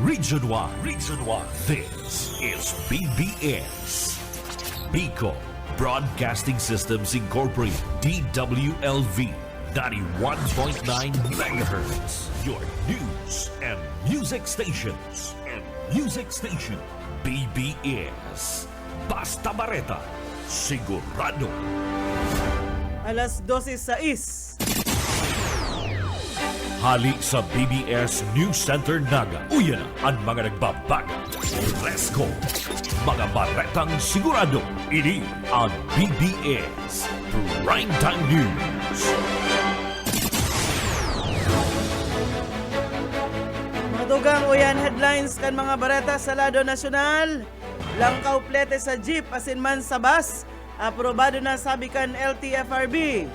Region 1. This is BBS. Bico Broadcasting Systems Incorporated. DWLV 91.9 megahertz. Your news and music stations. BBS. Basta Bareta. Sigurado. Alas 12:06. Hali sa BBS News Center Naga. Uyan ang mga nagbabaga. Let's go! Mga baretang sigurado. Ini ang BBS Primetime News. Madugang uyan headlines kan mga bareta sa lado nasyonal. Langkaw plete sa jeep asin man sa bus. Aprobado na sabi kan LTFRB.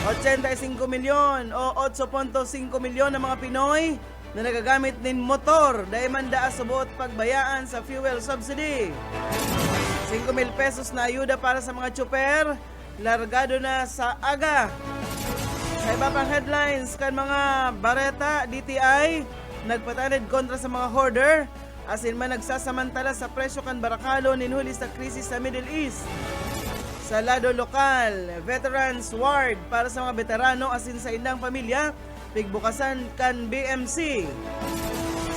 85 milyon o 8.5 milyon ng mga Pinoy na nagagamit nin motor dahil manda subuot pagbayaan sa fuel subsidy. 5,000 pesos na ayuda para sa mga tsuper, largado na sa aga. Sa iba pang headlines kan mga bareta, DTI nagpatanid kontra sa mga hoarder asin man nagsasamantala sa presyo kan barakalo ninhuli sa krisis sa Middle East. Sa lado lokal, Veterans Ward para sa mga veterano asin sa ilang pamilya, pigbukasan kan BMC.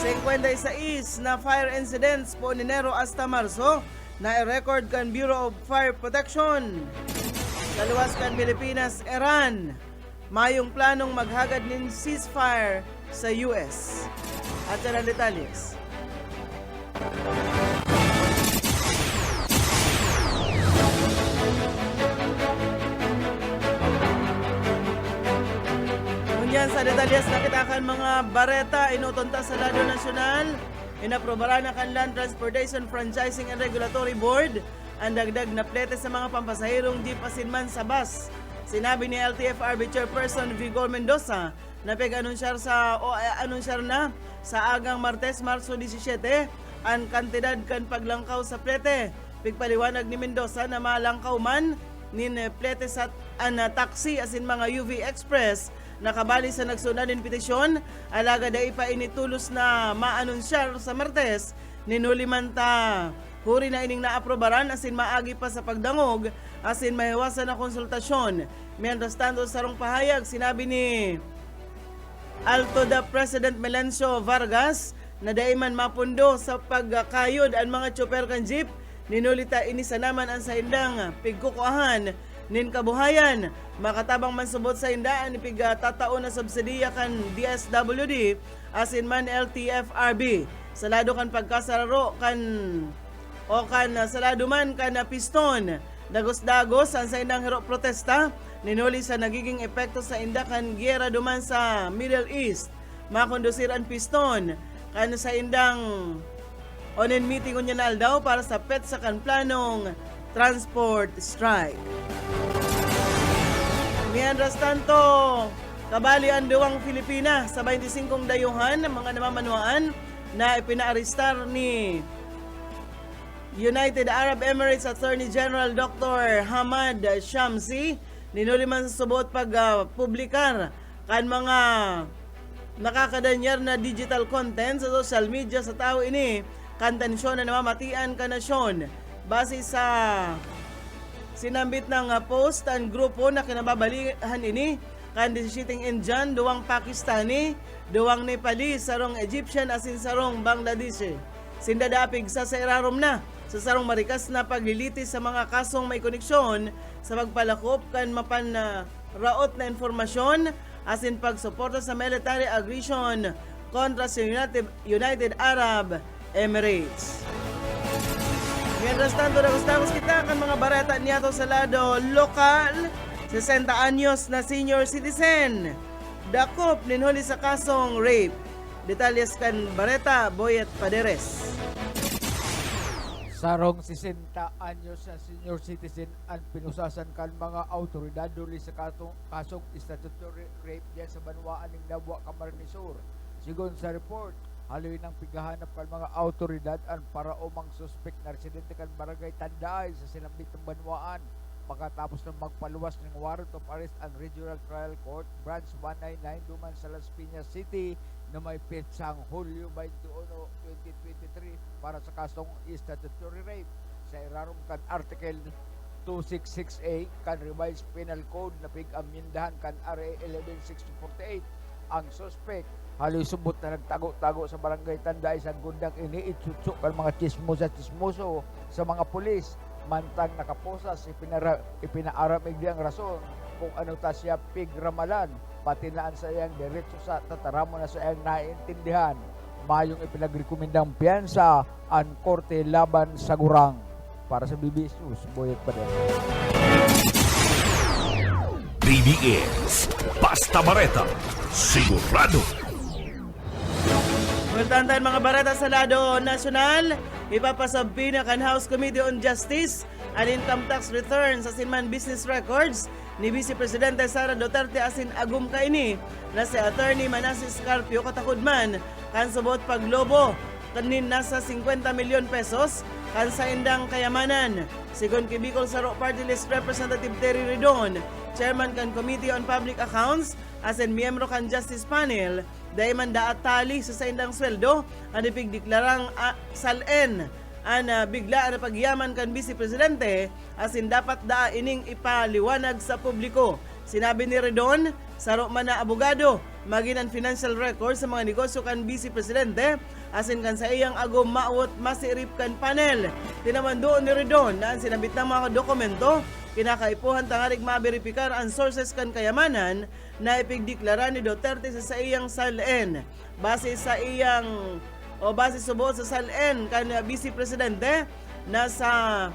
56 na fire incidents po ni Enero hasta Marso na i-record kan Bureau of Fire Protection. Sa luwas kan Pilipinas, Iran, mayong planong maghagad ng ceasefire sa US. At yan ang detalyes. Yan sa detalyes nakita kan mga bareta inutunta sa lado nasyonal. Inaprobara na kan Land Transportation Franchising and Regulatory Board ang dagdag na plete sa mga pampasahirong jeep asin man sa bus. Sinabi ni LTFRB Chairperson Vigor Mendoza na pag-anunsyar na sa agang Martes, Marso 17 ang kantidad kan paglangkaw sa plete. Pigpaliwanag ni Mendoza na malangkaw man nin plete sa taxi asin mga UV Express. Nakabali sa nagsunod ng petisyon, alaga dai pa initulos na maanunsyar sa Martes, ninuli man ta huri na ining naaprobaran asin maagi pa sa pagdangog asin mahiwasan na konsultasyon. Mientras tanto sarong pahayag, sinabi ni Altoda President Melencio Vargas na dai man mapundo sa pagkayod ang mga chopper kan jeep, ninulita inisa naman ang sa indang pigkukuahan nin kabuhayan. Makatabang man subot sa indaan ipig tatao na subsidiya kan DSWD asin man LTFRB. Sa lado kan pagkasararo kan sa lado man kan piston. Dagos-dagos ang sa indang hero protesta ninuli sa nagiging epekto sa inda kan giyera duman sa Middle East. Makondusir ang piston kan sa indang onen meeting unyanal daw para sa PETSA kan planong transport strike. Mientras tanto, kabali ang duwang Filipina sa 25 dayuhan ng mga namamanuan na ipinaaristar ni United Arab Emirates Attorney General Dr. Hamad Shamsi. Ninuli man sa subot pagpublikar kan mga nakakadanyar na digital content sa social media sa tao ini kan tensyon na namamatian ka nasyon. Base sa sinambit ng post ang grupo na kinababalihan ini kan sitting in Jan, duwang Pakistani, duwang Nepali, sarong Egyptian asin sarong Bangladeshi. Sindadapig sa irarom na sa sarong marikas na paglilitis sa mga kasong may koneksyon sa pagpalakop kan mapan raot na informasyon asin pagsuporta sa military aggression kontra sa United Arab Emirates. Mientras tanto, nagustamos kita kan mga bareta niyato sa lado lokal, 60 anyos na senior citizen. Dakop ninhuli sa kasong rape. Detalyes kan bareta, Boyet Paderes. Sarong 60 anyos sa senior citizen ang pinusasan kan mga autoridad duli sa kasong statutory rape diyan sa banwaan ng Dabwa, Camarines Sur. Sigon sa report, haloy ng pigahanap kan mga autoridad ang para umang suspect na residente kan barangay Tanday sa sinambit ng banwaan. Pagkatapos ng magpaluwas ng warrant of arrest ang Regional Trial Court Branch 199 duman sa Las Piñas City, na may petsang Hulyo 21, 2023 para sa kasong statutory rape. Sa irarom kan Article 266A kan Revised Penal Code na pig-amyendahan kan RA 11648 ang suspect haloy subot na nagtago-tago sa barangay Tanday sa gundang ini itsutso kan mga chismoso sa mga pulis mantang nakaposas ipinaaramig di ang rason kung ano ta siya pigramalan pati naan sa iyang diretso sa tataramo na sa iyang naiintindihan mayong ipinagrekomendang piyansa ang korte laban sa gurang. Para sa BBS News, Boyet pa din. BBS Basta Bareta Sigurado. Multantan mga barata sa lado nasyonal, ipapasabbi na kan House Committee on Justice ang income tax return sa Sinman Business Records ni Vice Presidente Sara Duterte asin agum kaini na si Attorney Manasseh Scarpio katakudman kan subot paglobo kanin nasa 50 milyon pesos kan sa indang kayamanan. Sigon kay Bicol Saro Party List Representative Terry Redon, Chairman kan Committee on Public Accounts, asin miyembro kan Justice Panel, dahil man daatali sa indang sweldo, ang ipigdeklarang salen ang bigla ang pagyaman kan Vice Presidente, asin dapat daa ining ipaliwanag sa publiko. Sinabi ni Redon, saro man na abogado, maging ang financial record sa mga negosyo kan Vice Presidente, asin kan sa iyang agom maawot masirip kan panel. Tinaman doon ni Redon na ang sinabit ng mga dokumento, kinakaipuhan tangarig maberipikar ang sources kan kayamanan na ipigdeklara ni Duterte sa iyang salen. Base sa iyang base subo sa salen kan Vice Presidente nasa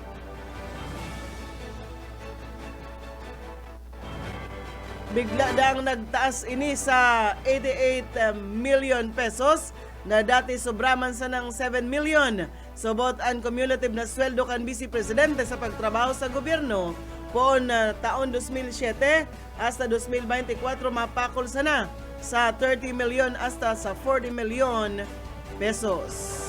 bigla dang nagtaas ini sa 88 million pesos na dati sobraman sa ng 7 million. Subot ang cumulative na sweldo kan Vice Presidente sa pagtrabaho sa gobyerno poon taon 2007 hasta 2024 mapakol sana sa 30 million hasta sa 40 million pesos.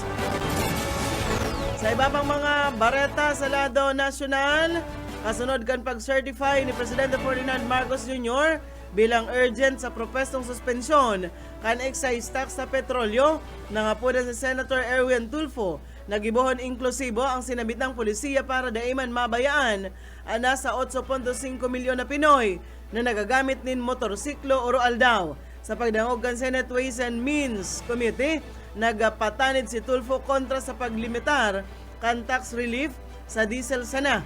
Sa iba pang mga bareta sa lado nasyonal, kasunod kan pag-certify ni Presidente Ferdinand Marcos Jr. bilang urgent sa propestong suspensyon kan excise tax sa petrolyo, nangapunan si Senator Erwin Tulfo, nagibohon inklusibo ang sinabit ng polisiya para daiman mabayaan ang nasa 8.5 milyon na Pinoy na nagagamit nin motorsiklo o aldaw. Sa pagdangog kan Senate Ways and Means Committee, nagpatanid si Tulfo kontra sa paglimitar kan tax relief sa diesel sana.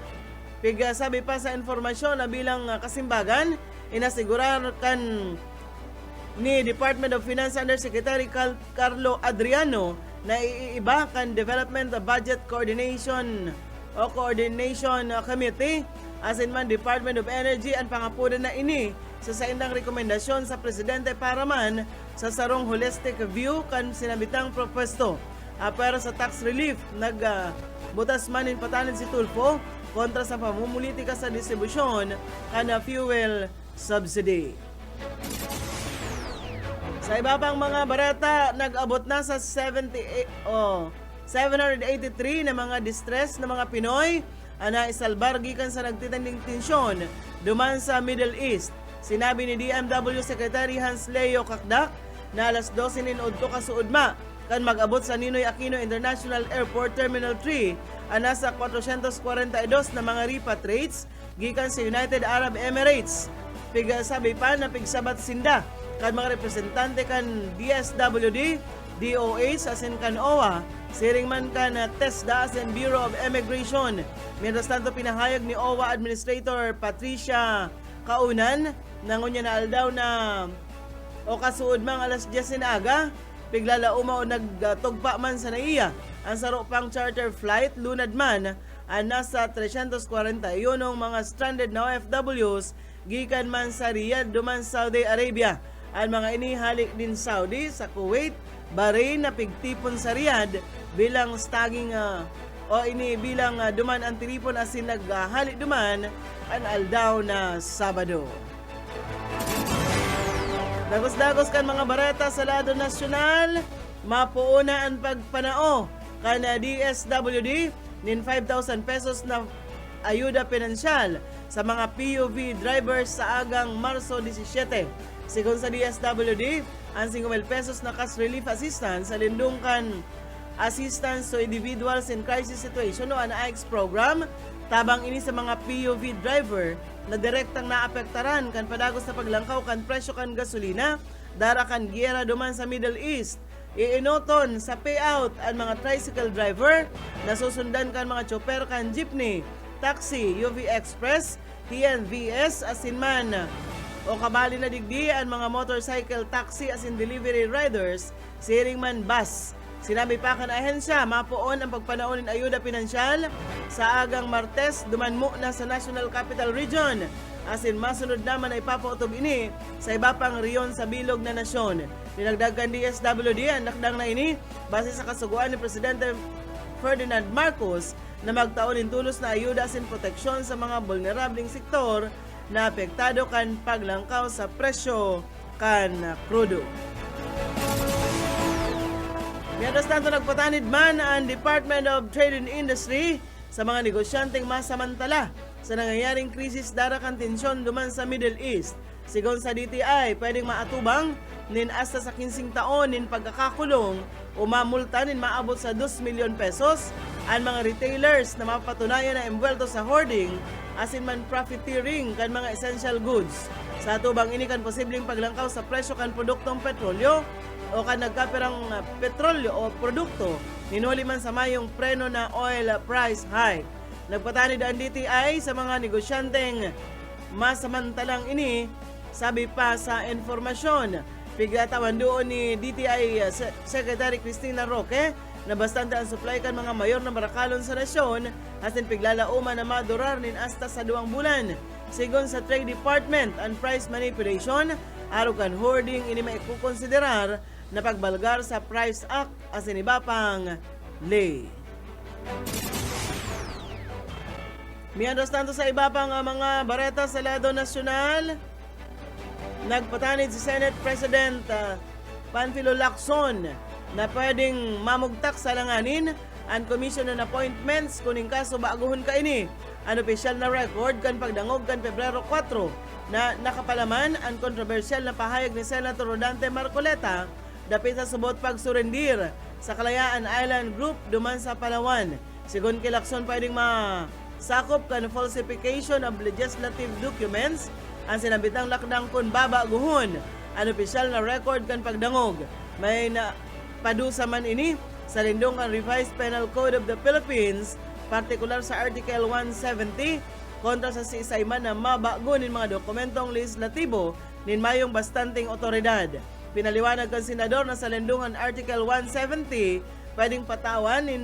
Sabi pa sa informasyon na bilang kasimbagan, inasigurar kan ni Department of Finance Undersecretary Carlo Adriano na iiba kan Development Budget Coordination Committee asin man Department of Energy ang pangapunan na ini sa saindang rekomendasyon sa Presidente para man sa sarong holistic view kan sinabitang propuesto. Pero sa tax relief, nagbutas manin patanid si Tulfo kontra sa pamumulitika sa distribusyon kan fuel subsidy. Sa iba pang mga barata, nag-abot na sa 783 na mga distress na mga Pinoy na isalbar gikan sa nagtitanding tensyon duman sa Middle East. Sinabi ni DMW Secretary Hans Leo Kakdak na alas 12 ninudto kasuudma kan mag-abot sa Ninoy Aquino International Airport Terminal 3 ang nasa 442 na mga repatriates gikan sa United Arab Emirates. Sabi pa na pigsabat sinda kan mga representante kan DSWD, DOH asin kan OWA, siring man kan TESDA asin Bureau of Immigration. Mientras tanto pinahayag ni OWA Administrator Patricia Kaunan nangunya na aldaw na o kasuod mang alas 10 na aga, piglala umaw nagtugpa man sa naiya. Ang saro pang charter flight lunad man ang nasa 341 mga stranded na OFWs gikan man sa Riyadh duman Saudi Arabia. Ang mga inihalik din Saudi sa Kuwait, Bahrain na pigtipon sa Riyadh bilang staging bilang duman ang tiripon asin naghalik duman ang aldaw na Sabado. Dagos-dagos kan mga bareta sa lado nasyonal, mapuuna ang pagpanao kan DSWD nin 5,000 pesos na ayuda pinansyal sa mga PUV drivers sa agang Marso 17. Sigon sa DSWD, ang 5,000 pesos na cash relief assistance sa lindungkan assistance to individuals in crisis situation o ang AIX program tabang ini sa mga PUV driver na direktang naapektaran kan padagos na paglangkaw kan presyo kan gasolina dara kan giyera duman sa Middle East. Iinoton sa payout ang mga tricycle driver na susundan kan mga chopper kan jeepney, taxi, UV Express, TNVS asin man o kabali na digdi ang mga motorcycle taxi asin delivery riders, siring man bus. Sinabi pa kan ahensya, mapuon ang pagpanaon ng ayuda pinansyal sa agang Martes dumanmo na sa National Capital Region. Asin masunod naman ay papautog ini sa iba pang riyon sa bilog na nasyon. Dinagdagan DSWD ang nakdang na ini base sa kasuguan ni Presidente Ferdinand Marcos na magtaon in tulos na ayuda asin proteksyon sa mga vulnerableng sektor na apektado kan paglangkaw sa presyo kan krudo. Mientras tanto nagpatanid man ang Department of Trade and Industry sa mga negosyanteng masamantala sa nangyayaring krisis dara kan tensyon duman sa Middle East. Sigon sa DTI, pwedeng maatubang nin hasta sa 15 taon nin pagkakakulong o mamulta nin maabot sa 2 milyon pesos ang mga retailers na mapatunayan na embwelto sa hoarding asin man profiteering kan mga essential goods. Sa atubang ini kan posibleng paglangkaw sa presyo kan produktong petrolyo o kan nagkapirang petrolyo o produkto ninuli man sa mayong preno na oil price hike. Nagpatanid ang DTI sa mga negosyanteng masamantalang ini, sabi pa sa informasyon. Piglatawan doon ni DTI Secretary Cristina Roque na bastante ang supply kan mga mayor na barakalon sa nasyon asin piglalauman na madurar nin hasta sa 2 bulan. Sigon sa Trade Department, ang price manipulation, araw kan hoarding ini maikukonsiderar na pagbalgar sa Price Act asin iba pang lay. Mientras tanto sa iba pang mga bareta sa lado nasyonal, nagpatanid si Senate President Panfilo Lacson na pwedeng mamugtak sa langanin ang Commission on Appointments kuning kaso baaguhon ka ini. Ang opisyal na record kan pagdangog kan Pebrero 4 na nakapalaman ang kontrobersyal na pahayag ni Senator Rodante Marcoleta dapit sa subot pagsurendir sa Kalayaan Island Group duman sa Palawan. Sigon kay Lacson pwedeng sakop kan falsification of legislative documents ang sinabitang lakdang kun babaguhon ang opisyal na record kan pagdangog. May padusa man ini sa lindong ang Revised Penal Code of the Philippines, partikular sa Article 170 kontra sa siisayman na mabago nin mga dokumentong legislatibo nin mayong bastanteng otoridad. Pinaliwanag kan senador na sa lindungan Article 170 pwedeng patawan nin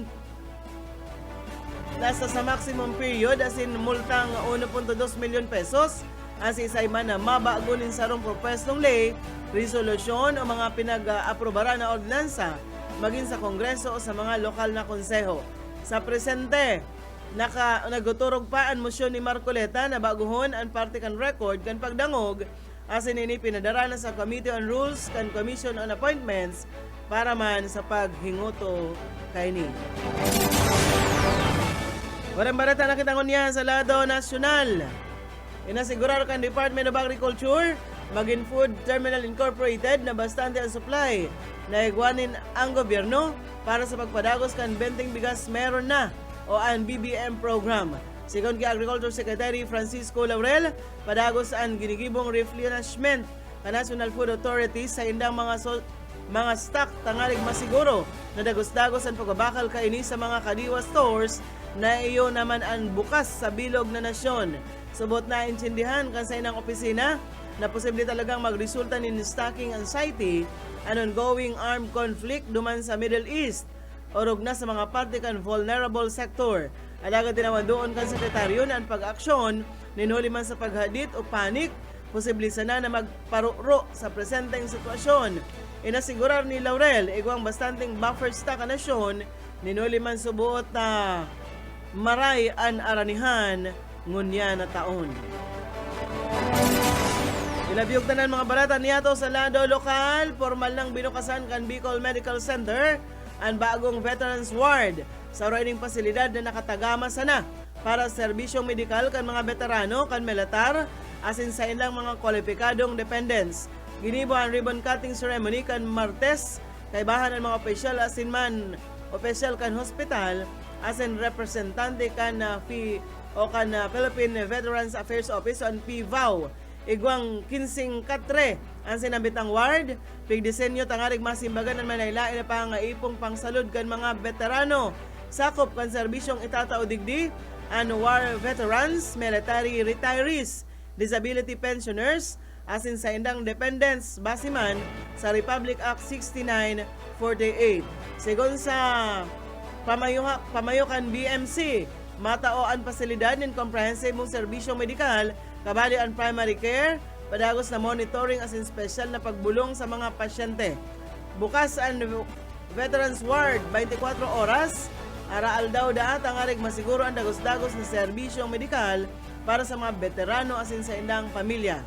nasa sa maximum period asin multang 1.2 milyon pesos ang siisayman na mabago nin sarong propestong lay, resolusyon o mga pinag-aprobara na ordinansa maging sa Kongreso o sa mga lokal na konseho. Sa presente, nagtuturog pa ang motion ni Marcoleta na baguhon ang parte kan record kan pagdangog asin ini pinadara na sa Committee on Rules kan Commission on Appointments para man sa paghinguto kay ni. Walang barata na kitangon niya sa lado nasyonal. Inasigurar kan Department of Agriculture, maging Food Terminal Incorporated na bastante ang supply na igwanin ang gobyerno para sa pagpadagos kan benteng bigas meron na o ang BBM program. Sigon kay Agriculture Secretary Francisco Laurel, padagos ang ginigibong replenishment ka National Food Authority sa indang mga stock tangalig masiguro na dagos-dagos ang pagbabakal kaini sa mga kadiwa stores na iyo naman ang bukas sa bilog na nasyon. Subot na intindihan kan sa inang opisina na posible talagang magresulta ni stocking anxiety an ongoing armed conflict duman sa Middle East orog na sa mga parte kan vulnerable sector. Alaga tinawan doon kan sekretaryo na ang pag-aksyon ninuli man sa paghadit o panik posible sana na magparuro sa presenteng sitwasyon. Inasigurar ni Laurel igwang bastanteng buffer stock ang nasyon ninuli man subuot na maray an aranihan ngunya na taon. Ilabyog tanan mga barata niyato sa lado lokal, formal nang binukasan kan Bicol Medical Center ang bagong Veterans Ward sa riding pasilidad na nakatagama sana para serbisyong medikal kan mga veterano kan militar asin sa ilang mga kwalipikadong dependents. Ginibo ang ribbon cutting ceremony kan Martes kay bahan ang mga opisyal asin man opisyal kan hospital asin representante kan Philippine Veterans Affairs Office on PVAW. Igwang 15 katre ang sinambitang ward, pigdisenyo tangarig masimbagan ang manaylain na pangaipong pangsalud kan mga veterano. Sakop kan serbisyong itatao digdi, an war veterans, military retirees, disability pensioners, asin sa indang dependents, basiman sa Republic Act 6948. Sigon sa pamayo kan BMC, matao ang pasilidad ng comprehensive mong serbisyong medikal, kabali ang primary care, padagos na monitoring asin special na pagbulong sa mga pasyente. Bukas ang Veterans Ward 24 oras, araal daw daat ang arig masiguro ang dagos-dagos na serbisyong medikal para sa mga veterano asin sa indang pamilya.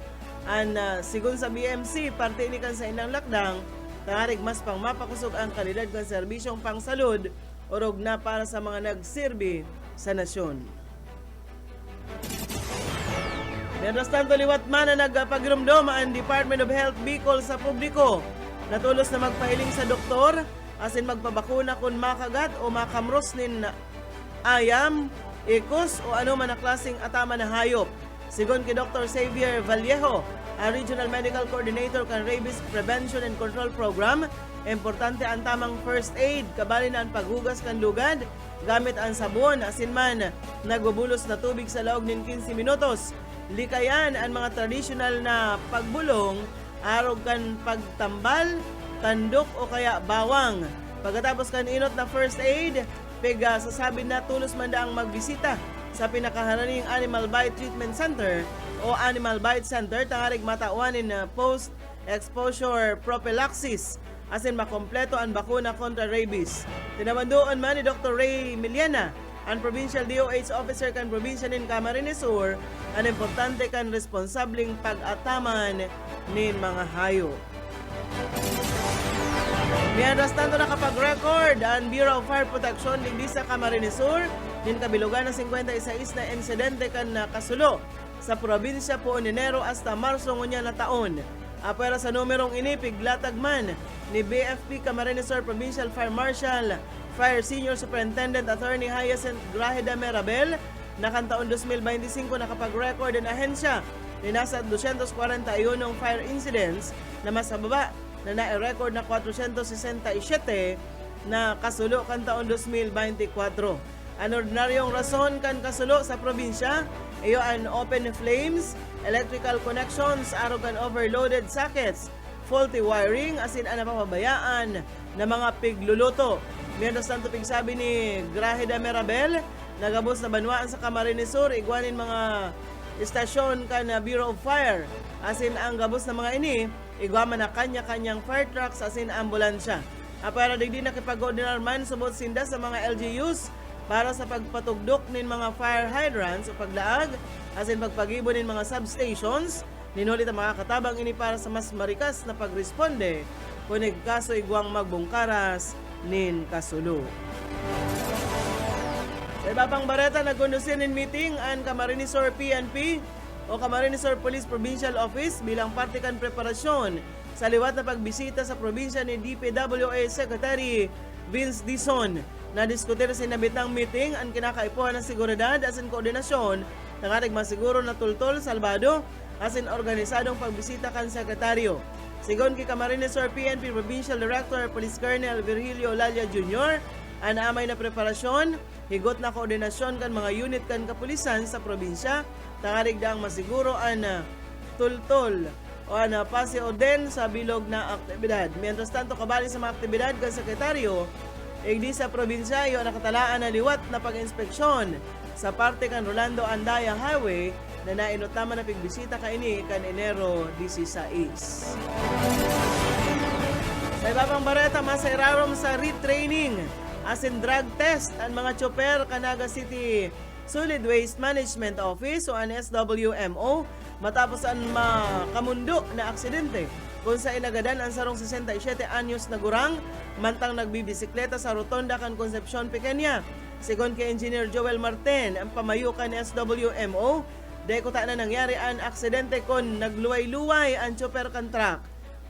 Ang sigun sa BMC, parte ini kan sa indang lakdang, tangarig mas pang mapakusog ang kalidad kan serbisyong pangsalud orog na para sa mga nagsirbi sa nasyon. Mientras tanto, liwat man na nagpagirumdom ang Department of Health Bicol sa publiko. Natulos na magpahiling sa doktor, asin magpabakuna kung makagat o makamros nin ayam, ikos o ano man na klaseng atama na hayop. Sigon kay Dr. Xavier Vallejo, ang Regional Medical Coordinator kan Rabies Prevention and Control Program, importante ang tamang first aid, kabali na ang paghugas kan lugad, gamit ang sabon, asin man nagbubulos na tubig sa laog ng 15 minutos. Likayan ang mga traditional na pagbulong, arog kan pagtambal, tandok o kaya bawang. Pagkatapos kan inot na first aid, sasabi na tulos man daang magbisita sa pinakaharaning Animal Bite Treatment Center o Animal Bite Center, tangarig matauanin na post-exposure prophylaxis asin makompleto ang bakuna kontra rabies. Tinabandoon man ni Dr. Ray Miliana, ang Provincial DOH Officer kan Probinsya nin Camarines Sur, ang importante kan responsabling pag-ataman nin mga hayo. Mientras tanto nakapag-record ang Bureau of Fire Protection digdi sa Camarines Sur, nin kabilugan ng 56 na insidente kan kasulo sa probinsya po Enero hasta Marso ngunya na taon. Apera sa numerong inipig latagman ni BFP Camarines Sur Provincial Fire Marshal Fire Senior Superintendent Attorney Hyacinth Grajeda Merabel, na kan taon 2025 nakapag-record ang ahensya ni nasa 241 fire incidents na mas mababa na na-record na 467 na kasulo kan taon 2024. Ang ordinaryong rason kan kasulo sa probinsya, iyo ang open flames, electrical connections, arogan overloaded sockets, faulty wiring, asin ang napapabayaan na mga pigluluto. Mientras tanto, pigsabi ni Grajeda Merabel, nagabos na banwaan sa Camarines Sur, igwanin mga istasyon kan Bureau of Fire. Asin ang gabos na mga ini, igwaman na kanya-kanyang fire trucks asin ambulansya. Para digdi nakipag-ordinar man subot sinda sa mga LGUs para sa pagpatugdok nin mga fire hydrants o paglaag, asin pagpagibo nin mga substations, ninulit ang mga katabang ini para sa mas marikas na pagresponde kung kaso igwang magbungkaras nin kasulo. Sa iba pang bareta, nagkondusin in meeting ang Camarines Sur PNP o Camarines Sur Police Provincial Office bilang parte kan preparasyon sa liwat na pagbisita sa probinsya ni DPWA Secretary Vince Dizon. Nadiskutir sa nabitang meeting ang kinakaipuhan ng seguridad asin koordinasyon ng ating masiguro na tultol, salbado asin organisadong pagbisita kan sekretaryo. Sigon kay Camarines Sur PNP Provincial Director Police Colonel Virgilio Lalia Jr., ang amay na preparasyon, higot na koordinasyon kan mga unit kan kapulisan sa probinsya, tangarig daang masiguro ang tultol o ang paseo din sa bilog na aktibidad. Mientras tanto, kabali sa mga aktibidad kan sekretaryo, igdi sa probinsya yung nakatalaan na liwat na pag-inspeksyon sa parte kan Rolando Andaya Highway na nainutama na pigbisita kaini kan Enero 16. Sa iba pang bareta, masairarom sa retraining asin drug test ang mga tsoper Canaga City Solid Waste Management Office o ang SWMO matapos ang makamundo na aksidente kung sa inagadan ang sarong 67 anyos na gurang mantang nagbibisikleta sa rotonda kan Concepcion Pequeña. Sigon kay Engineer Joel Martin, ang pamayukan ni SWMO, deko ta na nangyari ang aksidente kon nagluway-luway ang chopper kan truck.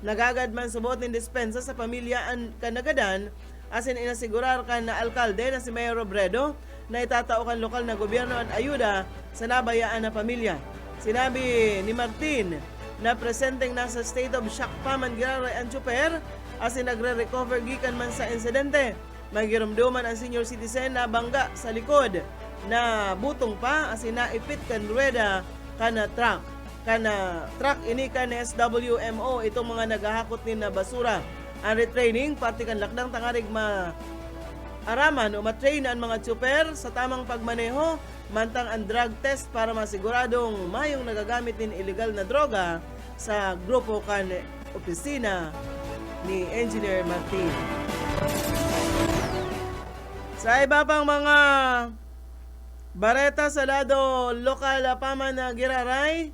nagagad man subot ng dispensa sa pamilya ang kanagadan, asin inasigurar kan na alkalde na si Mayor Robredo na itatao kan lokal na gobyerno at ayuda sa nabayaan na pamilya. Sinabi ni Martin na presenteng nasa state of shock pa man giraray ang tsuper asin nagre-recover gikan man sa insidente. Magirumduman ang senior citizen na bangga sa likod na butong pa asin naipit kan rueda kana truck ini kan SWMO itong mga naghahakot ni na basura. Ang retraining parte kan lakdang tangarig araman o matrain ang mga tsuper sa tamang pagmaneho mantang ang drug test para masiguradong mayong nagagamit ng illegal na droga sa grupo kan opisina ni Engineer Martin. Sa iba pang mga bareta sa lado lokal paman na giraray,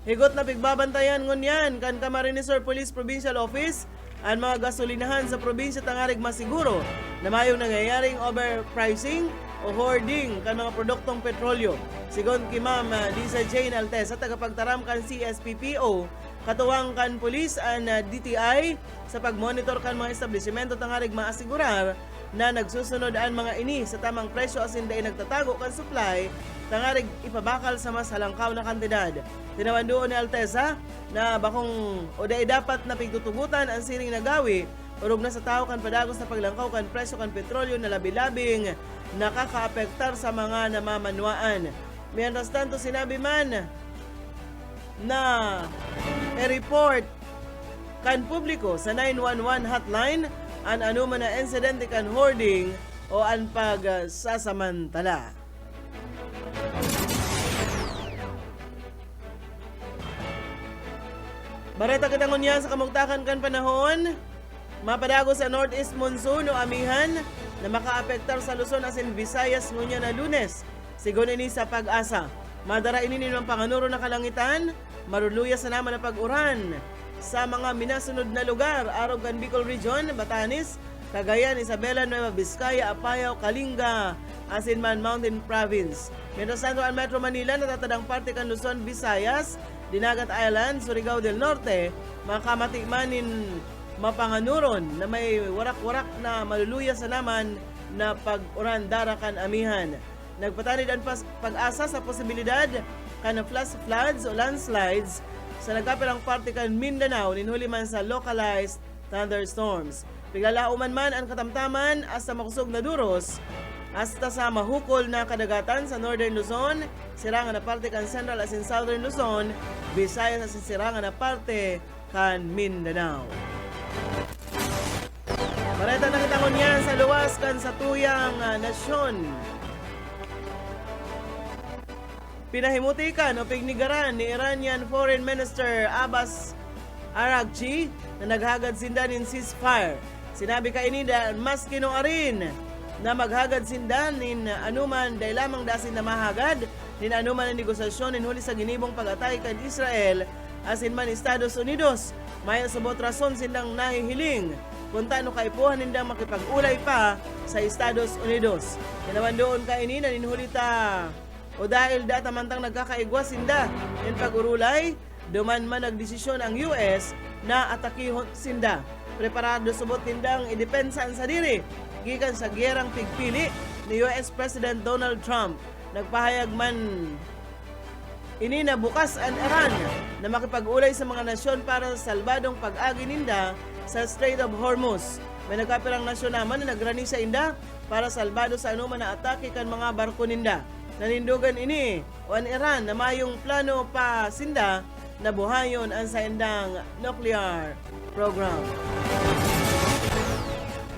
higot na pigbabantayan ngunyan kan Camarines Sur Police Provincial Office ang mga gasolinahan sa probinsya tangarig masiguro na mayong nangyayaring overpricing o hoarding kan mga produktong petrolyo. Sigon ki Ma'am Lisa Jane Altesa, tagapagtaram kan CSPPO, katuwang kan pulis ang DTI sa pagmonitor kan mga establishmento tangarig maasigurar na nagsusunod ang mga ini sa tamang presyo asin day nagtatago kan supply tangarig ipabakal sa mas halangkaw na kantidad. Tinawan doon ni Altesa na bakong o day dapat na pigtutugutan ang siring nagawi urog na sa tao kan padagos na paglangkaw kan presyo kan petrolyo na labi-labing nakakaapektar sa mga namamanwaan. Mientras tanto sinabi man na i-report kan publiko sa 911 hotline ang anuman na insidente kan hoarding o ang pagsasamantala. Bareta kita ngunyan sa kamugtakan kan panahon, mapadago sa northeast monsoon o amihan na makaapektar sa Luzon asin Visayas ngunyan na Lunes. Sigon ini sa pag-asa. Madara ini ng panganuro na kalangitan, maruluya sa naman na pag-uran sa mga minasunod na lugar, arog kan Bicol Region, Batanes, Cagayan, Isabela, Nueva Vizcaya, Apayao, Kalinga, asin man Mountain Province. Mientras tanto ang Metro Manila, natatadang parte kan Luzon, Visayas, Dinagat Island, Surigao del Norte, makamatikmanin mapanganuron na may warak-warak na maluluya sa naman na pag-uran darakan amihan. Nagpatanid ang pag-asa sa posibilidad kan flash floods o landslides sa nagkapilang parte kan Mindanao ninhuli man sa localized thunderstorms. Piglalauman man ang katamtaman hasta makusog na duros hasta sa mahukol na kadagatan sa Northern Luzon, sirangan na parte kan Central asin Southern Luzon, Visayas asin sirangan na parte kan Mindanao. Pareta na kita niya sa luwas kan sa tuyang nasyon. Pinahimutikan o pignigaran ni Iranian Foreign Minister Abbas Araghchi na naghagad sinda nin ceasefire. Sinabi ka ini da mas kinuarin na maghagad sinda nin anuman dahil lamang dasin na mahagad nin anuman ang negosasyon nin huli sa ginibong pag-atay kan Israel asin man Estados Unidos. May sabot rason sindang nahihiling kung taano kaipuhan nindang makipag-ulay pa sa Estados Unidos. Kinaman doon ka ini na ninhulita o dahil data mantang nagkakaigwas sinda in pag-urulay, duman man nagdesisyon ang US na atakihon sinda. Preparado subot tindang idepensaan sa diri gikan sa gerang pigpili ni US President Donald Trump. Nagpahayag man ini na bukas ang Iran na makipag-ulay sa mga nasyon para sa salbadong pag-agi ninda sa Strait of Hormuz. May nagkapirang nasyon naman na nagrani sa inda para salbado sa anuman na atake kan mga barko ninda. Nanindugan ini o ang Iran na mayong plano pa sinda na buhayon ang sa indang nuclear program.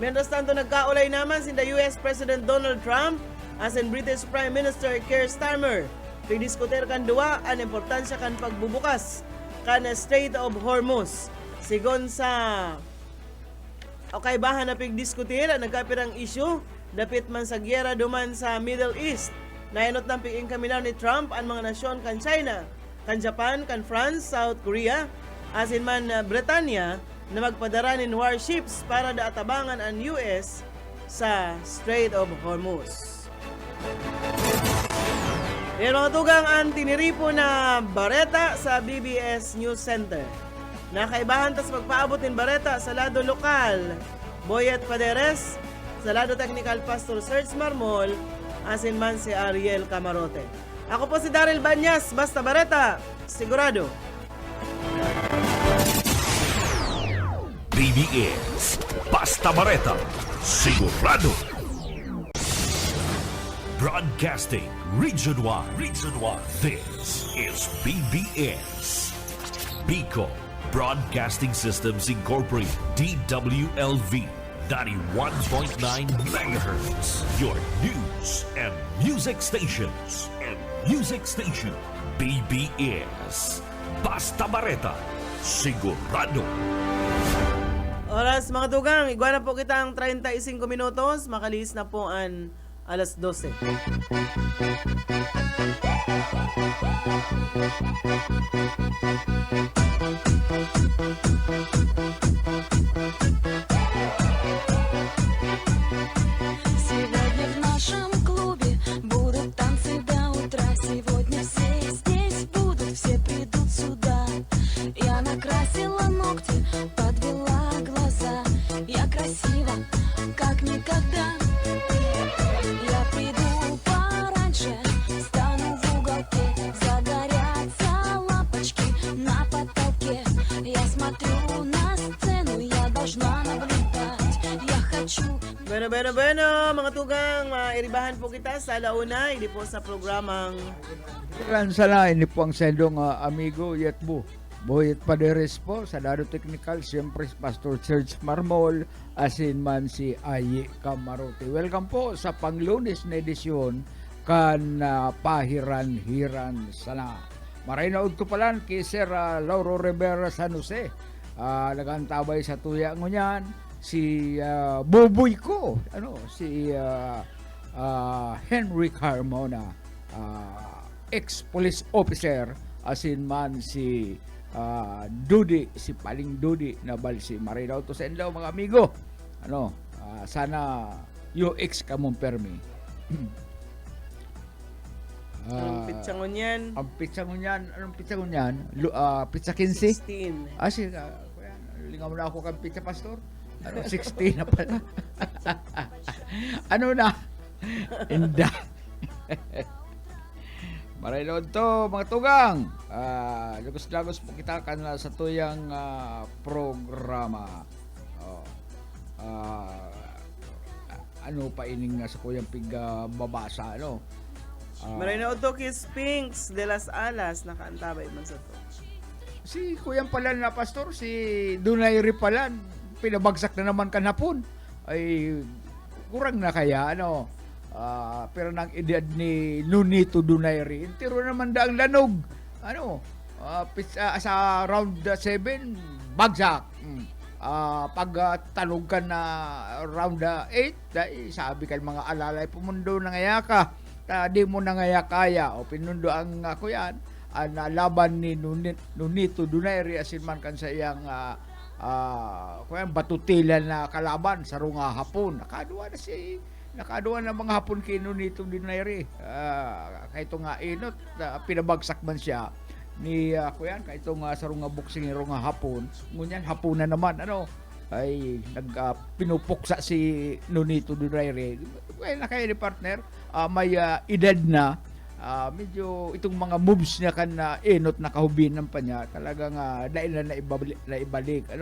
Mientras tanto nagkaulay naman sinda US President Donald Trump as in British Prime Minister Keir Starmer. Pigdiskuter kan duwa ang importansya kan pagbubukas kan Strait of Hormuz. Sigon sa kaibahan na pigdiskutir ang nagkapirang issue dapit man sa gyera duman sa Middle East. Nainot ng pig-inkaminar ni Trump ang mga nasyon kan China, kan Japan, kan France, South Korea, asin man Britanya na magpadara nin warships para daatabangan ang US sa Strait of Hormuz. Yan mga tugang ang tiniripo na bareta sa BBS News Center. Nakaibahan tas magpaabot in Bareta sa lado lokal. Boyet Paderes, sa lado technical Pastor Serge Marmol, asin man si Ariel Camarote. Ako po si Daryl Banyas, basta Bareta, sigurado. BBS Basta Bareta, sigurado. Broadcasting Region 1. This is BBS. Bico Broadcasting Systems Incorporated. DWLV 91.9 megahertz. Your news and music stations. BBS Basta Bareta, sigurado. Oras mga tugang, iguana po kita ang 35 minutos, makalis na po ang alas 12. Сегодня в нашем клубе будут танцы до утра. Сегодня все здесь будут, все придут сюда. Я накрасила ногти, подвела глаза. Я красива, как никогда. Я приду пораньше, стану в уголке. Загорятся лампочки на потолке. Я смотрю на сцену, я должна наблюдать. Я хочу. Bueno, mga tugang, mairibahan po kita sa alauna, hindi po sa programang Sana ini po ang sendong amigo Yetbo. Boyet Paderes po, sa lado technical, siyempre si Pastor Serge Marmol, asin man si Ayi Camarote. Welcome po sa panglunes na edisyon kan pahiran-hiran sana. Marinaod ko pala kay Sir Lauro Rivera San Jose. Nagantabay sa tuya ngunyan si Buboy ko, si Henry Carmona, ex-police officer, asin man si Dudi, si Paling Dudi na balsi. Marinaw to sa inyo mga amigo. Sana UX ka mong permi. anong pitsangon yan? Ang pizza ngunyan? Pizza 15? 16. Sige, lingaw na ako kang pizza, Pastor. 16 na pala. Na? Inda. Maraylood to, mga tugang. Lagos-lagos po kita kanila sa tuyang programa. Ano pa ining sa kuyang babasa, Marinood to kay Spinks de las Alas, nakaantabay man sa to. Si kuyang pala na Pastor, si Dunay Ripalan, pinabagsak na naman kanapon. Ay, kurang na kaya, pero nang edad ni Nunito Dunayri, tiro naman daang lanog. Sa round 7, bagsak. Pag tanog ka na round 8, sabi ka mga alalay, pumundo na ngaya ka. Di mo na ngaya kaya. O pinundo ang kuyan, laban ni Nunito Dunayri, asin man kan sa iyang batutilan na kalaban sa runga hapon. Nakaduwa na mga hapon kay Nunito Dunayri. Kahito nga inot, pinabagsak man siya ni kahito nga sa runga boxing ni runga hapon. Ngunyan hapon na naman, ay pinupuksa si Nunito Dunayri. Kaya ni partner, may edad na, medyo itong mga moves niya kan na inot na kahubinan pa niya, talagang dahil na ibalik.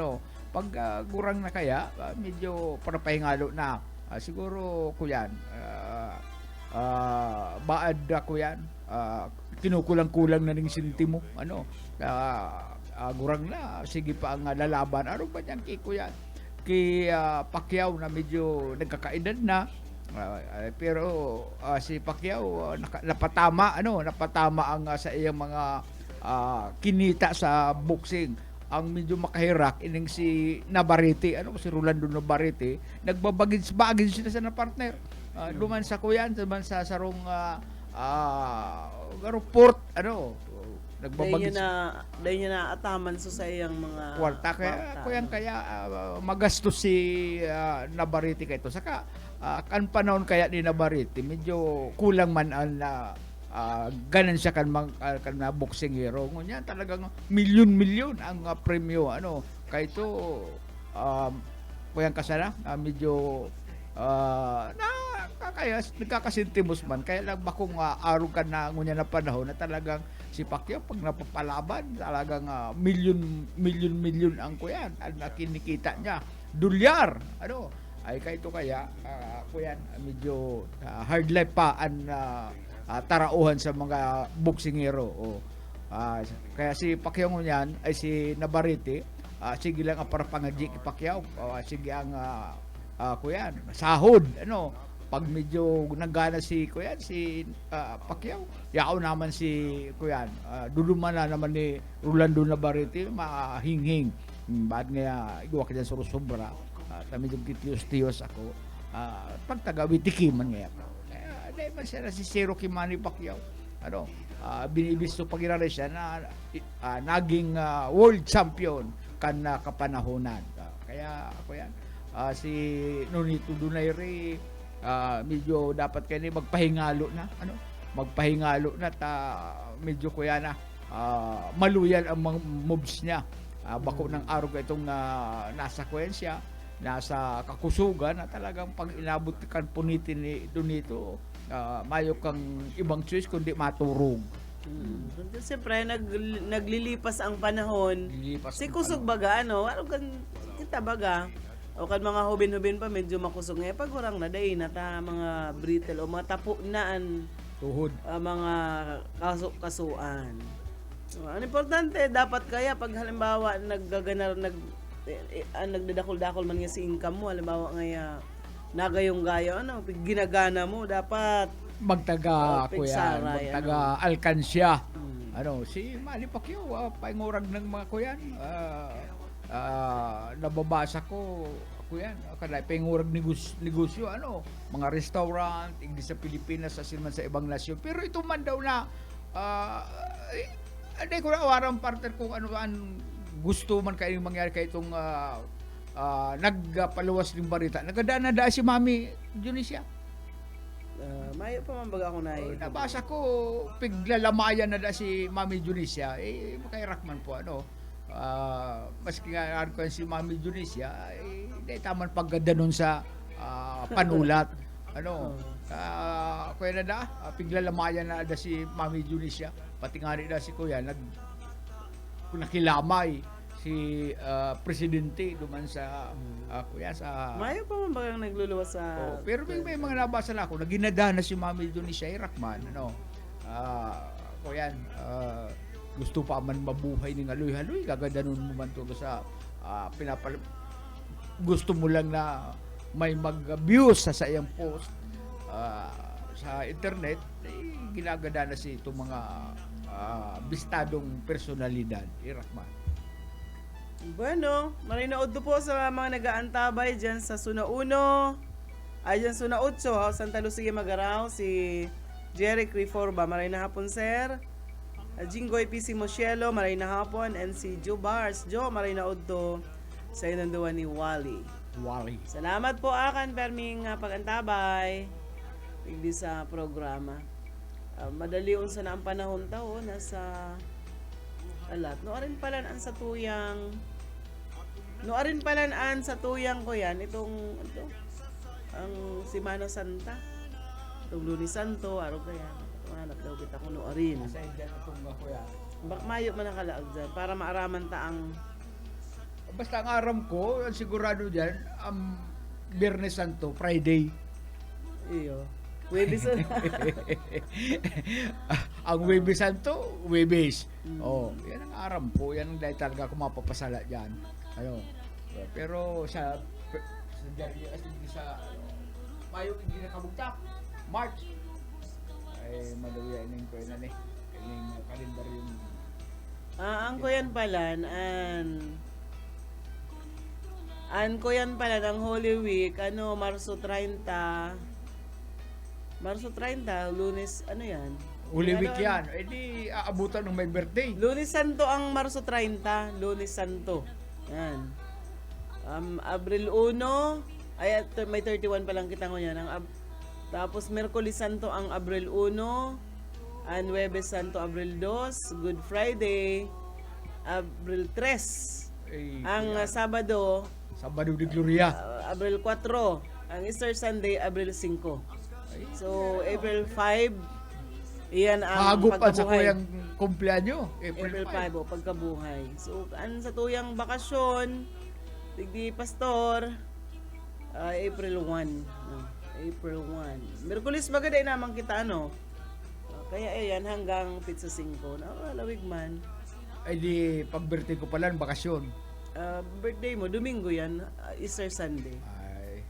Pag gurang na kaya, medyo parapahingalo na. Siguro kuyan, baad ako yan, kinukulang-kulang na ng sintimo, gurang na, sige pa ang lalaban. Ano ba yan kay kuyan? Kay Pacquiao na medyo nagkakaedad na, pero si Pacquiao napatama ang sa iyang mga kinita sa boxing. Ang medyo makahirak ining si Navarrete, si Rolando Navarrete, nagbabagins sila sa partner. Duman sa kuyan, duman sa sarong port, nagbabagins. Dahil niya na ataman sa iyang mga kwarta. Kaya magastos si Navarrete kay ito. Saka kan panahon kaya ni Navarrete, medyo kulang man ang ganan siya kan na boxing hero ngunya talagang milyon-milyon ang premyo kay to kuyang kasana medyo nagkakasintimos man kaya lang bakong araw ka na ngunya na panahon na talagang si Pacquiao pag napapalaban talagang milyon ang kuyan ang kinikita niya dolyar ay kaya ito kaya kuyan medyo hard life pa ang tarauhan sa mga boksingero kaya si Pacquiao ngunyan ay si Navarrete sige lang ang parapangadji kay Pacquiao sige ang kuyan sahod pag medyo nagana si kuyan si Pacquiao yao naman si kuyan duluman na naman ni Rolando Navarrete mahinghing baad nga igwa ka dyan sa sobra medyo kitiyos-tiyos ako pag taga-witikiman nga ako dahil man siya na si Cherokee Manny Pacquiao binibisto pag-irari siya na naging world champion kan kapanahonan kaya ako yan si Nonito Donaire medyo dapat kayo magpahingalo na magpahingalo na medyo kuya na maluyan ang mga moves niya bako ng araw itong nasa kwensya nasa kakusugan na talagang pag inabot kan punitin ni Donito mayo kang ibang choice kundi maturog Siyempre, naglilipas ang panahon. Si kusog baga, kita baga. O kan mga hubin-hubin pa, medyo makusog ngayon. Pag warang na, day na mga brittle o mga tapo naan. Tuhod. Mga kasuan. Ang importante, dapat kaya pag halimbawa, nagdadakol-dakol man nga si income mo, halimbawa nga, nagayong-gayo, ginagana mo, dapat magtaga alkansya si Manny Pacquiao paingurag ng mga kuyan nababasa ko kuyan kada paingurag negosyo mga restaurant hindi sa Pilipinas sa ibang nasyon pero ito man daw na hindi ko na awarang partner kung ano gusto man kayo mangyari kay itong nagpaluwas ng barita nagadaan na si Mami Junicia. Mayo pa man baga ako na nabasa ko piglalamayan na da si Mami Junicia makairakman po maski nga ko si Mami Junicia hindi taman pagganda nun sa panulat kuya na da piglalamayan na da si Mami Junicia pati nga rin da si kuya nakilamay si presidente duman sa kuya sa mayo pa man bagang nagluluwas sa pero may mga nabasa na ako na ginagana si Mami Junicia Irakman kuya gusto pa man mabuhay ng aloy-haloy gagadanon mo man to sa gusto mo lang na may mag-views sa iyang post sa internet ginagadana si itong mga bistadong personalidad Irakman. Bueno, marinood po sa mga nag-aantabay dyan sa Suna 1, dyan Suna 8, Santa Lucia Magarao, si Jerry Criforba, maray na hapon sir, Jinggoy PC Mosielo, maray na hapon, and si Joe Bars, Joe, maray na to sa inanduan ni Wally. Salamat po akan perming pag-antabay, hindi sa programa. Madali unsa na ang panahon tao, nasa alat. Noarin palanaan sa tuyang ko yan. Itong ang Semana Santa. Itong Lunes Santo, araw kaya. Hanap daw kita kung noarin. Bak mayo man nakalaag dyan para maaraman ta ang basta ang aram ko, sigurado dyan, Biyernes Santo, Friday. Iyo. Webis ang Webis Santo, Webis. Yan ang aram po. Yan ang dahil talaga ako mapapasala dyan. Pero sa Mayo hindi na kabugtak. March. Ay, maluya ining ko na ining kalendar yung ang kuyan pala kuyan pala ng Holy Week, Marso 30, Lunes, yan? Holy Week yan. Di aabutan ng may birthday. Lunes Santo ang Marso 30, Lunes Santo. Yan. Abril 1, may 31 pa lang kita ngayon. Tapos Merkulis Santo ang Abril 1, Ang Huwebes Santo, Abril 2. Good Friday, Abril 3. Ay, Ang Sabado, Sabado de Gloria. Abril 4. Ang Easter Sunday, Abril 5. So, April 5, iyan ang Hagupan sa pagkabuhay. kuyang kumpleanyo. April 5, o pagkabuhay. So, sa tuyang bakasyon, tigdi pastor, April 1. April 1. Merkulis bagay naman kita, ano? Kaya ayan, hanggang pizza 5. Lawig man. Ay di, pag-birthday ko pala, bakasyon. Birthday mo, Domingo yan, Easter Sunday. Ay.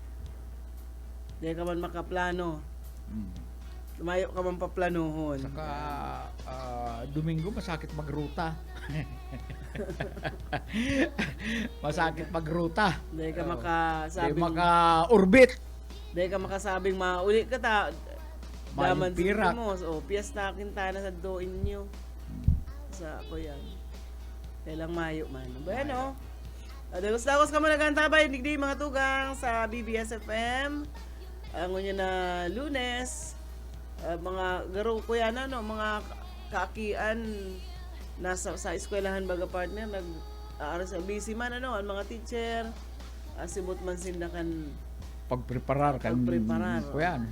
Di ka man makaplano. Lumayo ka man paplanuhon. Saka, Domingo, masakit magruta. Masakit magruta. Di ka Di makasabing, maka-orbit. di ka makasabing mauli ka ta. Daman Pirak. mo. So, piyesta kintana sa doin nyo. Sa ako yan. Kailang mayo man. Bueno. Dagos-dagos ka mo nagantabay. Digdi mga tugang sa BBS FM. Ang unya na Lunes. Mga garo ko yan, ano, mga kaakian nasa sa eskwelahan baga partner nag sa busy man, ano, ang mga teacher sibot man sindakan Pagpreparar kan. Pagpreparar. Ko yan.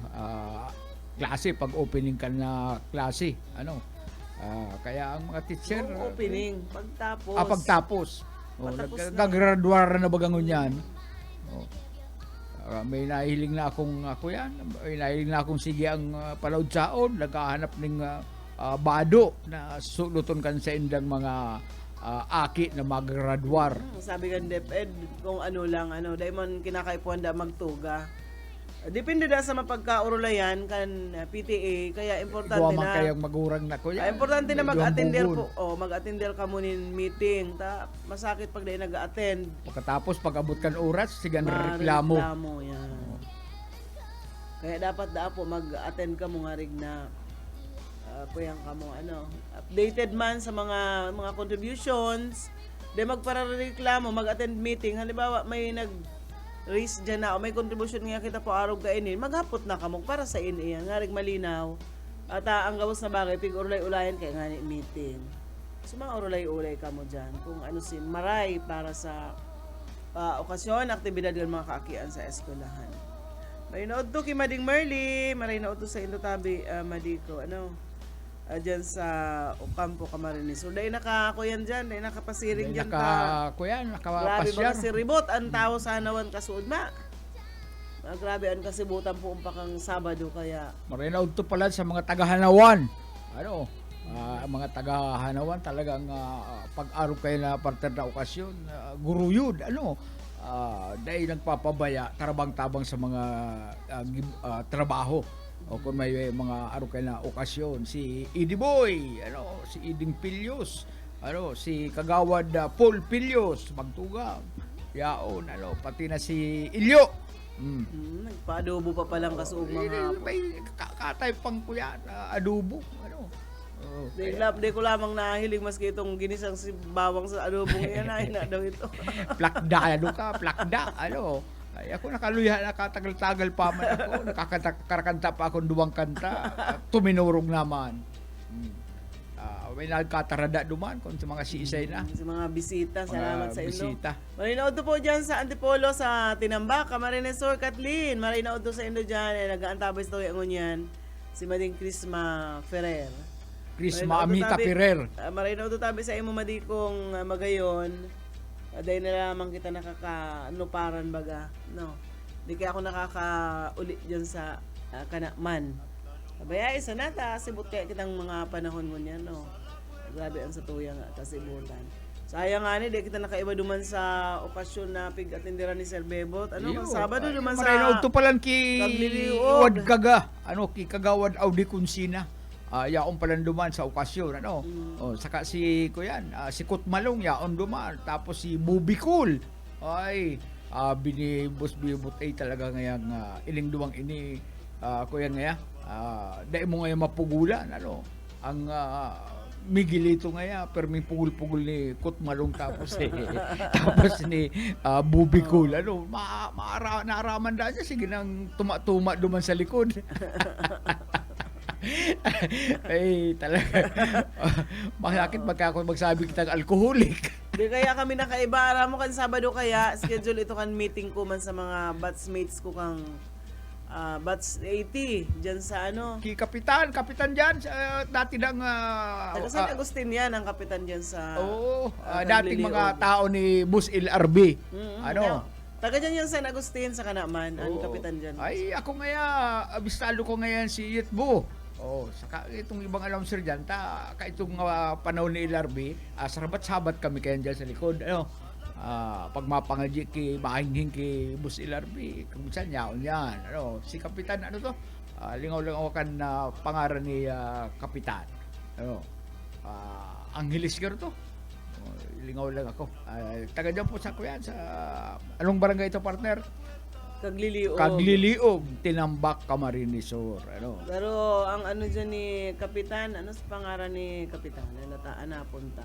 Klase, pag opening ka na klase. Ano? Kaya ang mga teacher. opening pagtapos Pagtapos. Patapos na. Gagraduar na bagangon yan. May nahiling na akong ako yan. May nahiling na akong sige ang palaud saon. Naghahanap ng bado na suluton kan sa indang mga aki na magagraduar. Sabi kan DepEd kung ano lang, ano dahil man kinakaipuan da magtuga. Depende da sa mapagkaurulayan kan PTA, kaya importante Duwa man na kayang magurang na ko yan. importante na Medyo mag-attender ambugon. po. Mag-attender ka mo nin meeting. Masakit pag dahil nag-attend. Pagkatapos pag abot kan oras, sigan reklamo. Reklamo, yan. Kaya dapat po mag-attend ka mo nga rig na puyang ka mo, ano, updated man sa mga contributions. Di magparareklamo, mag-attend meeting. Halimbawa, may raise dyan na o may contribution nga kita po araw kainin, maghapot na kamo para sa iniya nga rig malinaw at ang gawas na bagay pig urlay-ulayan kay nga meeting. So mga urlay-ulay kamo dyan kung ano si maray para sa okasyon, aktibidad ng mga kaakian sa eskwelahan. May naod to kay Mading Merly, maray naod to sa Indotabi Madiko, ano, dyan sa Ocampo, Camarines. So dahil nakakuyan dyan, dahil nakapasiring dyan ka. Kuyan, Grabe nakapasyar. ba si Ribot? Ang tao sa nawan kasuod ma. Grabe ang kasibutan po umpakang Sabado kaya. Marinaw to pala sa mga taga-Hanawan. Ano? Mga taga-Hanawan talagang pag-araw kayo na partner na okasyon, guruyod, ano? Dahil nagpapabaya, tarabang-tabang sa mga trabaho. O kung may mga araw kayo na okasyon, si Edie Boy, ano, si Iding Pilyos, ano, si Kagawad Paul Pilyos, magtugang, yaon, ano, pati na si Ilyo. Nagpa-adobo pa palang kasuog mga hapon. May katay pang kuya na adobo, ano. Di ko lamang nahilig maski itong ginisang si bawang sa adobong yan ay na daw ito. Plakda, ano ka, plakda, ano. Ay, ako nakaluya, nakatagal-tagal pa man ako, nakakanta pa akong duwang kanta, tuminurog naman. May nagkatarada duman kung sa mga siisay na. Sa mga bisita, salamat sa inyo. Bisita. Marinaod to po dyan sa Antipolo sa Tinambak, Camarines Sur, Kathleen. Marinaod to sa Indo dyan, nag-aantabay sa tuwi yan, si Mading Crisma Ferrer. Crisma Amita Ferrer. Marinaod to tabi sa imo madikong magayon. Dahil na lamang kita nakaka-nuparan baga, no? Di kaya ako nakaka-uli dyan sa Kanakman. Sabaya, isa na ta, sibot kaya kitang mga panahon mo niya, no? Grabe ang sa tuyang kasibutan. Sayang nga ni, di kita nakaiba duman sa okasyon na pig-atenderan ni Sir Bebot. Ano, Sabado duman sa Marinaw to palan ki Kagliliod. Wad Kaga, ano, ki Kagawad Audi Kunsina. Yaon palang duman sa okasyon, ano. Saka si kuyan, si Kutmalong yaon duman, tapos si Bubikul. Ay, binibos bibot ay talaga ngayang iling duwang ini kuyan ngaya. Dahil mo ngayon mapugulan, ano. Ang migilito ngaya, pero may pugul-pugul ni Kutmalong tapos ni Bubikul, ano. Naaraman dahil niya, sige nang tuma-tuma duman sa likod. Ay, talaga. Bakit magka ako magsabi kitang alcoholic? Di kaya kami nakaiba. Aram mo kan Sabado kaya, schedule ito kan meeting ko man sa mga batchmates ko kang batch 80 dyan sa ano. Kapitan dyan, dati ng... Taga San Agustin yan, ang kapitan dyan sa... Oo, Tagliliog. dating mga tao ni Bus LRB. Ano? Taga dyan yung San Agustin sa Kanaman, ang Oo. kapitan dyan. Ay, ako ngaya, abistado ko ngayon si Yitbo. Saka itong ibang announcer dyan, itong panahon ni LRB, sarabat-sabat kami kayan dyan sa likod. Pag mapangadji ki mahinghing ki Bus LRB, kung minsan yaon yan. Si Kapitan, lingaw-lingaw kan pangaran ni Kapitan. Angeles garo to. Lingaw lang ako. Taga dyan po sa kuyan, sa anong barangay ito, partner? Kagliliog, Tinambak, Camarines Sur. Pero ang ano dyan ni Kapitan, ano sa pangaran ni Kapitan? Nataan na punta.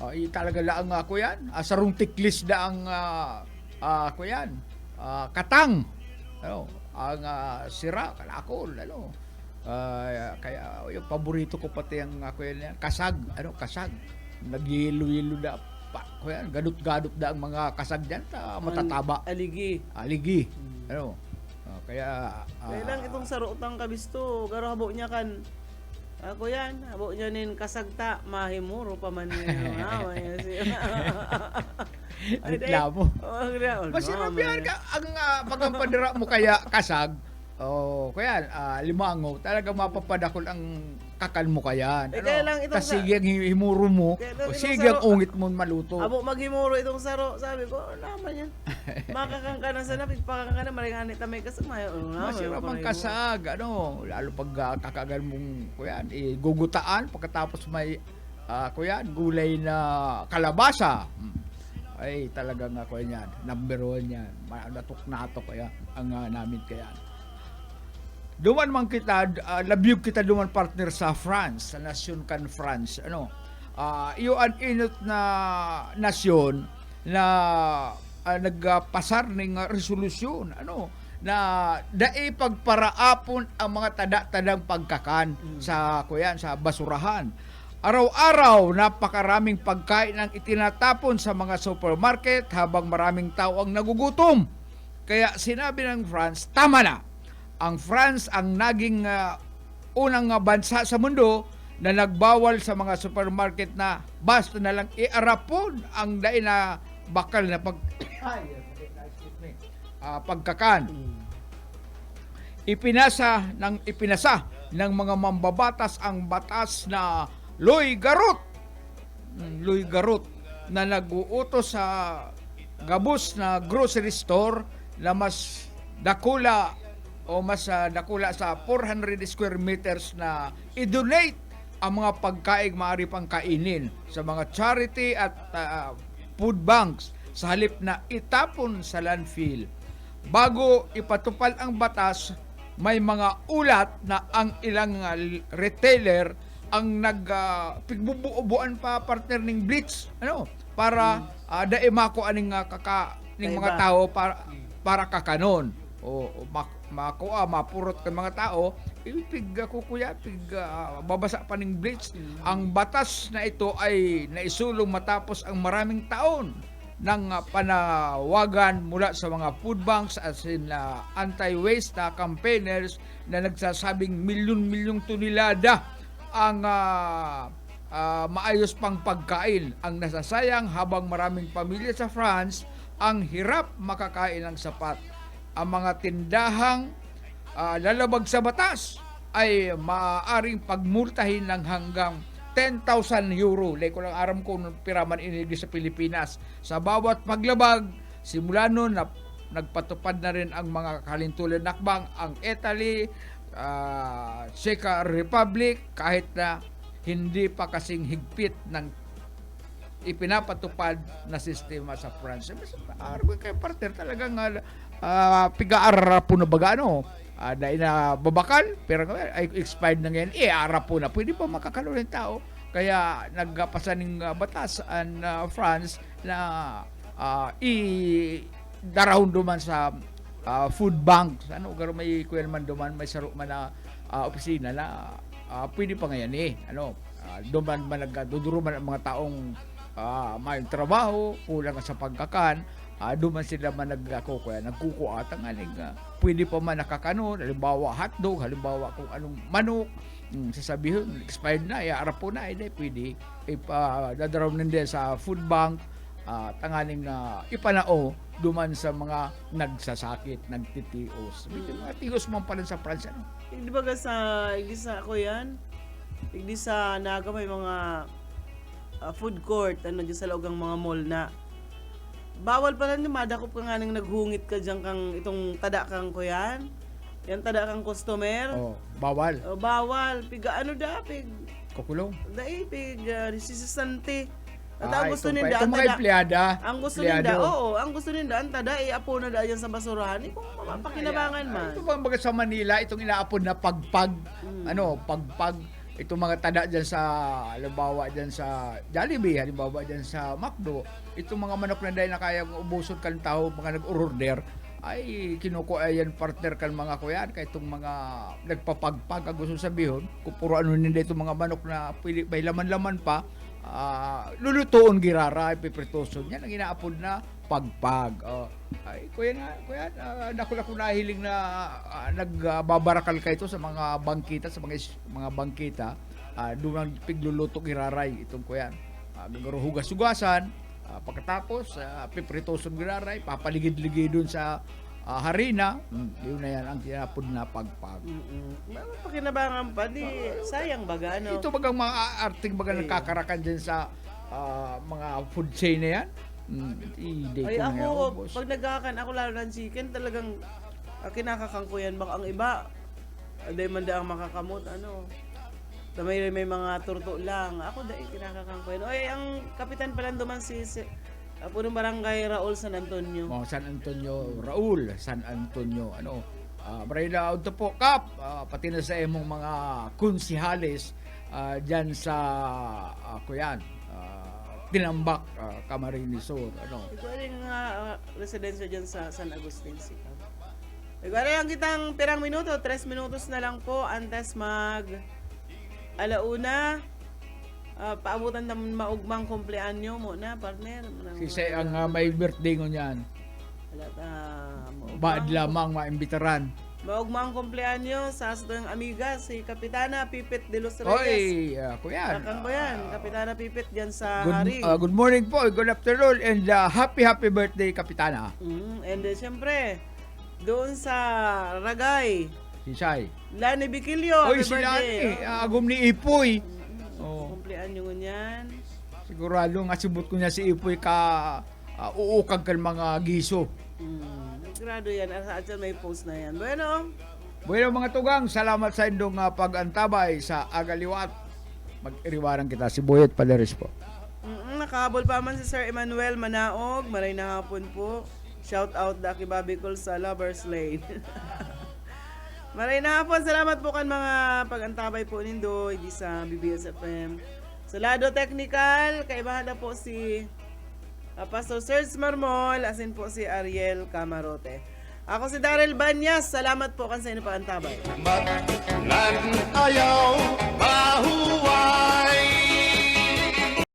Talaga lang ako yan. Sarong tiklis da ang ako yan. Katang. Ang sira, kalakol. Kaya yung paborito ko pati ang ako yan. Kasag. Kasag. Nagyilo-yilo da pa. Yan, gadot-gadot da ang mga kasag dyan. Matataba. Aligi. Kaya Kailang itong sarutang kabisto. Garo habo niya kan. Ako yan, habo niya nin kasagta, mahimuro pa man yun. reklamo. Masirabihan ka ang pagkampadira mo kaya kasag. Kaya limango, talaga mapapadakol ang kakal mo kaya. Kaya lang itong sige ang himuro mo, sige ang ungit mo maluto. Abo maghimuro itong saro, sabi ko, naman yan. Makakang ka na sa napit, pakakang ka na, maringanit na may kasama. Masirap ang kasag, lalo pag kakagal mong, kuyan, gugutaan, pagkatapos may, gulay na kalabasa. Ay, talagang ako yan, number 1 yan. Natok-natok kaya, ang namin kaya. Duman man kita, labyog kita duman partner sa France, sa Nation kan France. Iyon inot na nasyon na nagpasar ng resolusyon, na dai pagparaapon ang mga tada-tadang pagkakan sa basurahan. Araw-araw, napakaraming pagkain ang itinatapon sa mga supermarket habang maraming tao ang nagugutom. Kaya sinabi ng France, tama na. Ang France ang naging unang bansa sa mundo na nagbawal sa mga supermarket na basta na lang iarapon ang dai na bakal na pagkakan. Ipinasa ng mga mambabatas ang batas na Loy Garot na nag-uutos sa gabos na grocery store na mas dakula sa 400 square meters na i-donate ang mga pagkain maaari pang kainin sa mga charity at food banks sa halip na itapon sa landfill. Bago ipatupad ang batas, may mga ulat na ang ilang retailer ang pigbubuobuan pa partner ng bleach para daimako aning mga tao para kakanon mapurot ka mga tao babasa pa ng bleach. Ang batas na ito ay naisulong matapos ang maraming taon ng panawagan mula sa mga food banks as in anti-waste campaigners na nagsasabing milyon-milyong tonelada ang maayos pang pagkain ang nasasayang habang maraming pamilya sa France ang hirap makakain ng sapat. Ang mga tindahang lalabag sa batas ay maaaring pagmultahin ng hanggang 10,000 euro. Like ko lang aram ko ng piraman inili sa Pilipinas. Sa bawat paglabag, simula noon na nagpatupad na rin ang mga kalintulan nakbang ang Italy, Czech Republic, kahit na hindi pa kasing higpit ng ipinapatupad na sistema sa France. Araw kay partner talagang piga-arap po na baga dahil na babakal pero ay expired na ngayon arap po na pwede pa makakalo ng tao kaya nagpasa ng batas ang France na darahon duman sa food bank garo may kuyan man duman may saro man na opisina na pwede pa ngayon doon man nagduduro man ang mga taong may trabaho, kulang sa pagkakan, doon man sila man nagkukuatang pwede pa man nakakanon, halimbawa hotdog, halimbawa kung anong manok, sasabihin, expired na, iarap po na, pwede, dadaraw din sa food bank, tanganing ipanao, duman sa mga nagsasakit, nagtitios. Mga tios man pala sa France, Di ba igdi sa ako yan? Igdi sa Naga may mga food court, dyan sa loogang mga mall na bawal pala nyo, madakop ka nga nang naghungit ka dyan kang itong tada kang ko yan. Yan tada kang customer. Bawal. Bawal. Piga pig. Kukulong. Pig resistante. At ang gusto Itong ninda, mga empleyada. ang gusto ninda, ang gusto ninda, ang tada, iapo na dyan sa basurahan. Kung mapakinabangan man. Ito bang baga sa Manila, itong inaapon na pagpag, pagpag, itong mga tada dyan sa, halimbawa dyan sa Jollibee, halimbawa dyan sa McDo, itong mga manok na dahil na kayang ubusot kan tao, mga nag-order, ay kinukuha yan partner kan mga kuyan, kaya itong mga nagpapagpag, ang gusto sabihin, kung puro ano nila itong mga manok na pili, may laman-laman pa, lulutuon girara, ipipritoson, yan ang inaapon na pagpag. Ay, kuya, naku nahiling na nagbabarakal ka ito sa mga bangkita, sa mga bangkita, doon ang pigluluto giraray itong kuyan. Gagaro hugas-hugasan, pagkatapos, pipritoson giraray, papaligid-ligid doon sa harina, yun na yan ang tinapod na pagpag. Pakinabangan pa, sayang baga, Ito bagang mga arting baga nakakarakan dyan sa mga food chain na yan. Ay ako, pag nagkakan ako lalo ng chicken, talagang kinakakang ko yan. Baka ang iba, dahil man ang makakamot, may mga turto lang. Ako dahil kinakakang ko yan. Ay, ang kapitan pala duman si punong barangay Raul San Antonio. San Antonio, Raul San Antonio, maray na auto po, Kap, pati na sa emong mga konsihales dyan sa, kuyan, Tinambak, Camarines Sur, Ito rin nga residensya dyan sa San Agustin City. Ikaw lang kitang pirang minuto, 3 minutos na lang po, antes mag alauna. Paabutan na maugmang kumpleanyo mo na, partner. Kasi ang may birthday ko niyan. Baad lamang maimbitaran. Maugmang kumpleanyo sa ating amiga, si Kapitana Pipit de los Reyes. Oy, kuyan. Kakang ko yan, Kapitana Pipit dyan sa Hari. Good morning po, good afternoon, and happy birthday, Kapitana. And siyempre, doon sa Ragay, Sisay. Lani Bikilyo, Oy, si Lani, agom ni Ipoy. Kumpleanyo ko niyan. Sigurado nga sibot ko niya si Ipoy ka uukag kan mga giso. Sigurado yan. At may post na yan. Bueno mga tugang, salamat sa indong pag-antabay sa Agaliwat. Mag-iriwaran kita si Boyet Paleres po. Nakahabol pa man si Sir Emmanuel Manaog. Maray na hapon po. Shout out Daki Babicol sa Lovers Lane. Maray na hapon. Salamat po kan mga pag-antabay po nindo. Hindi sa BBS FM. Sa lado technical, kaibahan na po si Pastor Serge Marmol, asin po si Ariel Camarote. Ako si Daryl Banyas. Salamat po kan sa inyo pag-antabay. Ayaw, mahuway.